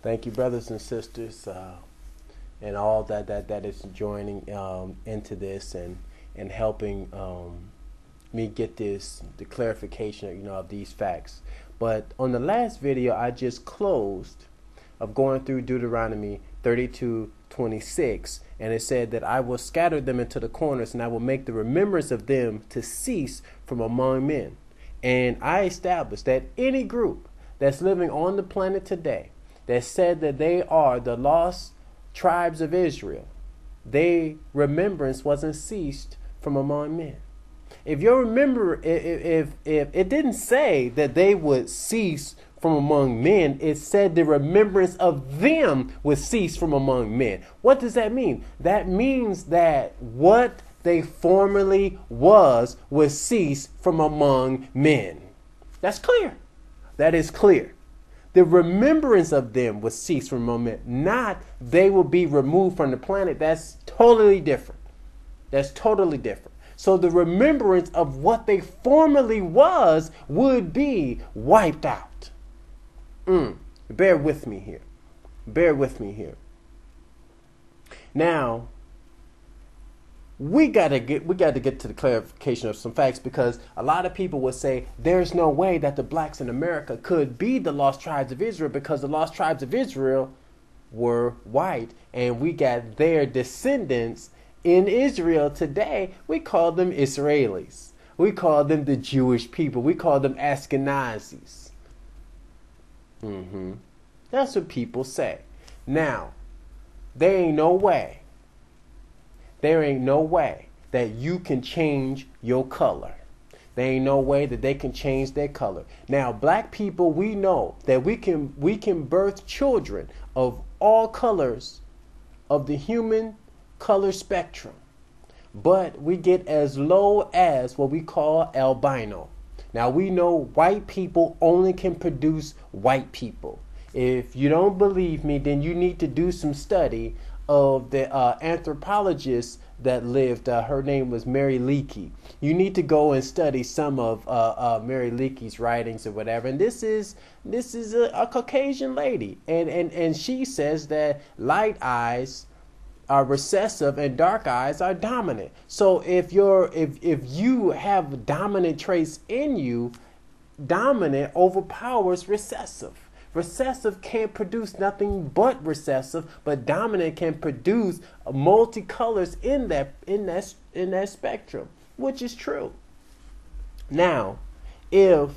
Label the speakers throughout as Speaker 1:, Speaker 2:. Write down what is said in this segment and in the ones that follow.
Speaker 1: Thank you, brothers and sisters, and all that is joining into this and helping me get the clarification, of these facts. But on the last video I just closed of going through Deuteronomy 32:26, and it said that I will scatter them into the corners, and I will make the remembrance of them to cease from among men. And I established that any group that's living on the planet today that said that they are the lost tribes of Israel, their remembrance wasn't ceased from among men. If you remember, if it didn't say that they would cease from among men, it said the remembrance of them would cease from among men. What does that mean? That means that what they formerly was would cease from among men. That's clear. That is clear. The remembrance of them would cease from among men, not they will be removed from the planet. That's totally different. That's totally different. So the remembrance of what they formerly was would be wiped out. Bear with me here. Bear with me here. Now, we gotta get to the clarification of some facts, because a lot of people would say there's no way that the blacks in America could be the lost tribes of Israel, because the lost tribes of Israel were white, and we got their descendants in Israel today. We call them Israelis. We call them the Jewish people. We call them Ashkenazis. That's what people say. Now, there ain't no way that you can change your color. There ain't no way that they can change their color. Now, black people, we know that we can birth children of all colors of the human color spectrum, but we get as low as what we call albino. Now, we know white people only can produce white people. If you don't believe me, then you need to do some study of the anthropologist that lived. Her name was Mary Leakey. You need to go and study some of Mary Leakey's writings or whatever. And this is a Caucasian lady, and she says that light eyes are recessive and dark eyes are dominant. So if you have dominant traits in you, dominant overpowers recessive. Recessive can't produce nothing but recessive, but dominant can produce multicolors in that spectrum, which is true. Now, if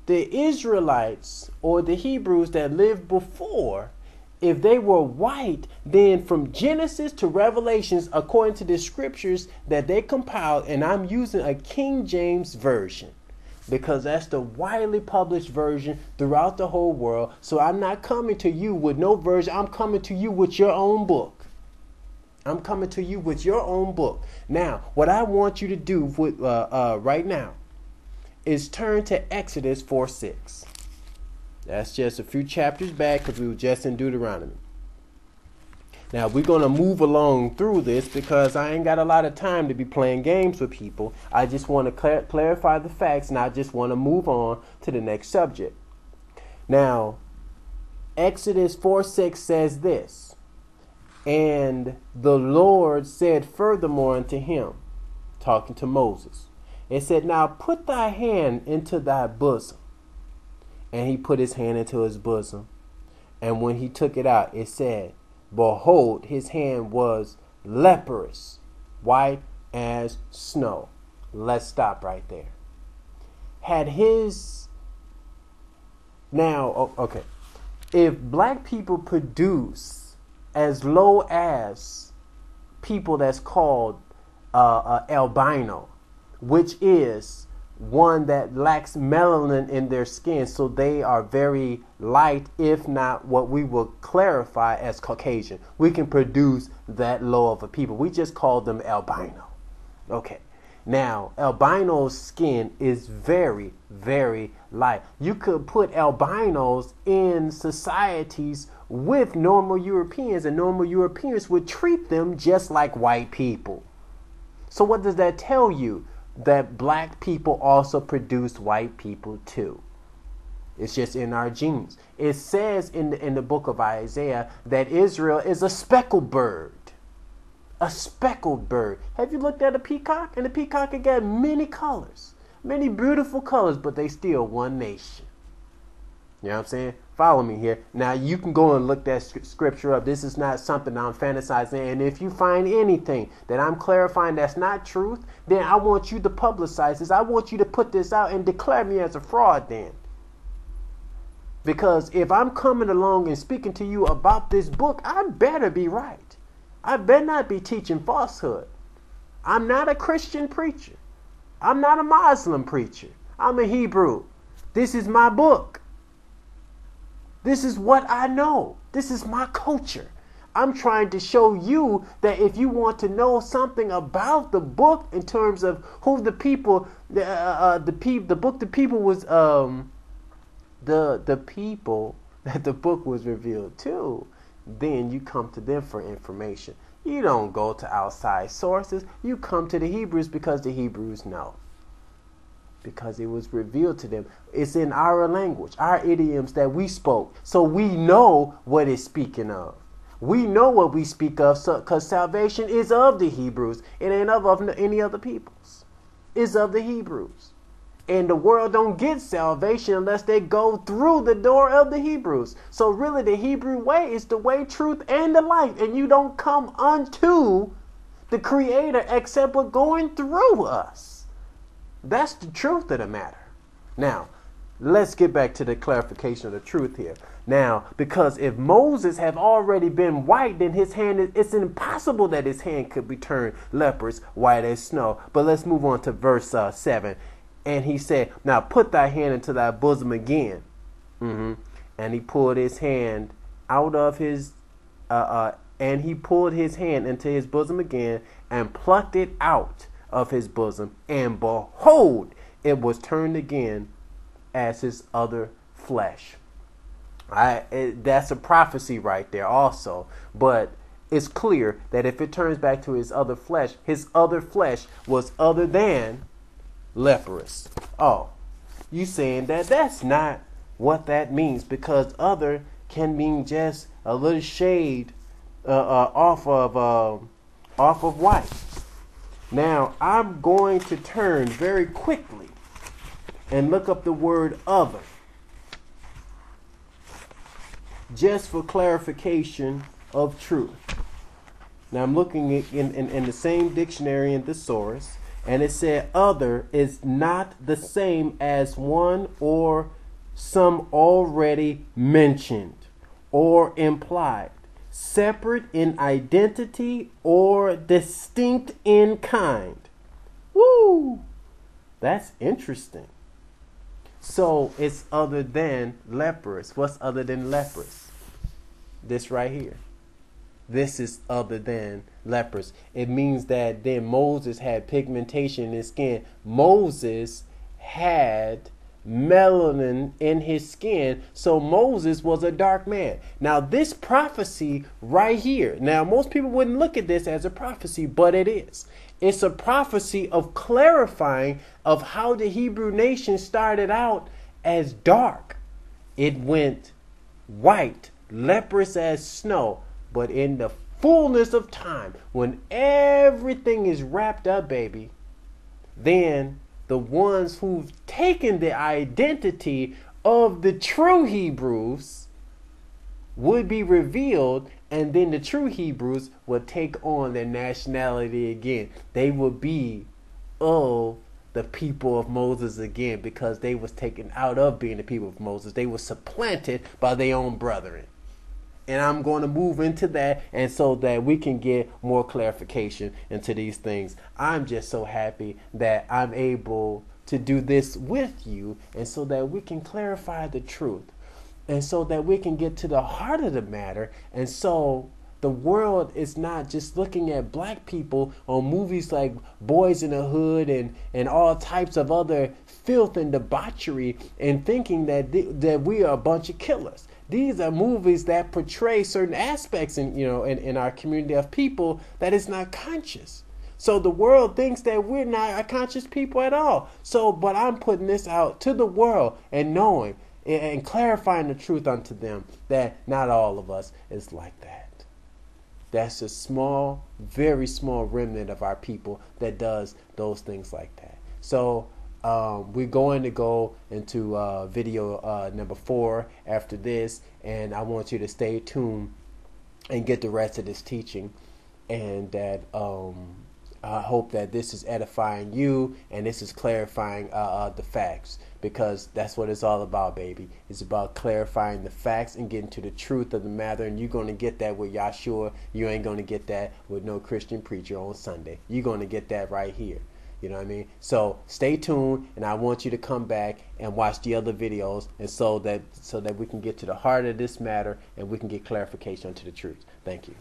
Speaker 1: the Israelites or the Hebrews that lived before, if they were white, then from Genesis to Revelations, according to the scriptures that they compiled, and I'm using a King James version, because that's the widely published version throughout the whole world. So I'm not coming to you with no version. I'm coming to you with your own book. I'm coming to you with your own book. Now, what I want you to do with, right now is turn to Exodus 4:6. That's just a few chapters back, because we were just in Deuteronomy. Now, we're going to move along through this because I ain't got a lot of time to be playing games with people. I just want to clarify the facts, and I just want to move on to the next subject. Now, Exodus 4:6 says this, and the Lord said furthermore unto him, talking to Moses, it said, now put thy hand into thy bosom. And he put his hand into his bosom. And when he took it out, it said, behold, his hand was leprous, white as snow. Let's stop right there. Okay. If black people produce as low as people that's called albino, which is one that lacks melanin in their skin, so they are very light, if not what we will clarify as Caucasian. We can produce that low of a people. We just call them albino. Okay. Now, albino's skin is very, very light. You could put albinos in societies with normal Europeans, and normal Europeans would treat them just like white people. So what does that tell you? That black people also produce white people too. It's just in our genes. It says in the book of Isaiah that Israel is a speckled bird. A speckled bird. Have you looked at a peacock? And the peacock has got many colors. Many beautiful colors, but they still one nation. You know what I'm saying? Follow me here. Now you can go and look that scripture up. This is not something I'm fantasizing. And if you find anything that I'm clarifying that's not truth, then I want you to publicize this. I want you to put this out and declare me as a fraud then. Because if I'm coming along and speaking to you about this book, I better be right. I better not be teaching falsehood. I'm not a Christian preacher. I'm not a Muslim preacher. I'm a Hebrew. This is my book. This is what I know. This is my culture. I'm trying to show you that if you want to know something about the book in terms of who the people, the book, the people was the people that the book was revealed to, then you come to them for information. You don't go to outside sources. You come to the Hebrews because the Hebrews know. Because it was revealed to them. It's in our language, our idioms that we spoke. So we know what it's speaking of. We know what we speak of because salvation is of the Hebrews. It ain't of any other peoples. It's of the Hebrews. And the world don't get salvation unless they go through the door of the Hebrews. So really the Hebrew way is the way, truth, and the life. And you don't come unto the Creator except for going through us. That's the truth of the matter. Now, let's get back to the clarification of the truth here. Now, because if Moses have already been white, then his hand, it's impossible that his hand could be turned leprous, white as snow. But let's move on to verse 7. And he said, now put thy hand into thy bosom again. And he pulled his hand out of his, and he pulled his hand into his bosom again and plucked it out of his bosom, and behold, it was turned again as his other flesh. That's a prophecy right there also. But it's clear that if it turns back to his other flesh was other than leprous. Oh, you saying that that's not what that means, because other can mean just a little shade off of white. Now, I'm going to turn very quickly and look up the word other, just for clarification of truth. Now, I'm looking in the same dictionary and thesaurus, and it said other is not the same as one or some already mentioned or implied, separate in identity or distinct in kind. Woo! That's interesting. So it's other than leprous. What's other than leprous? This right here. This is other than leprous. It means that then Moses had pigmentation in his skin. Moses had melanin in his skin, so Moses was a dark man. Now this prophecy right here, now most people wouldn't look at this as a prophecy, but it is. It's a prophecy of clarifying of how the Hebrew nation started out as dark. It went white, leprous as snow, but in the fullness of time, when everything is wrapped up, baby, then the ones who've taken the identity of the true Hebrews would be revealed, and then the true Hebrews would take on their nationality again. They would be of the people of Moses again, because they was taken out of being the people of Moses. They were supplanted by their own brethren. And I'm going to move into that, and so that we can get more clarification into these things. I'm just so happy that I'm able to do this with you, and so that we can clarify the truth, and so that we can get to the heart of the matter. And so the world is not just looking at black people on movies like Boys in the Hood and all types of other filth and debauchery and thinking that that we are a bunch of killers. These are movies that portray certain aspects in our community of people that is not conscious. So the world thinks that we're not a conscious people at all. So, but I'm putting this out to the world and knowing and clarifying the truth unto them that not all of us is like that. That's a small, very small remnant of our people that does those things like that. So we're going to go into video number 4 after this, and I want you to stay tuned and get the rest of this teaching. And that I hope that this is edifying you and this is clarifying the facts, because that's what it's all about, baby. It's about clarifying the facts and getting to the truth of the matter. And you're going to get that with Yahshua. You ain't going to get that with no Christian preacher on Sunday. You're going to get that right here. You know what I mean? So stay tuned, and I want you to come back and watch the other videos, and so that we can get to the heart of this matter and we can get clarification to the truth. Thank you.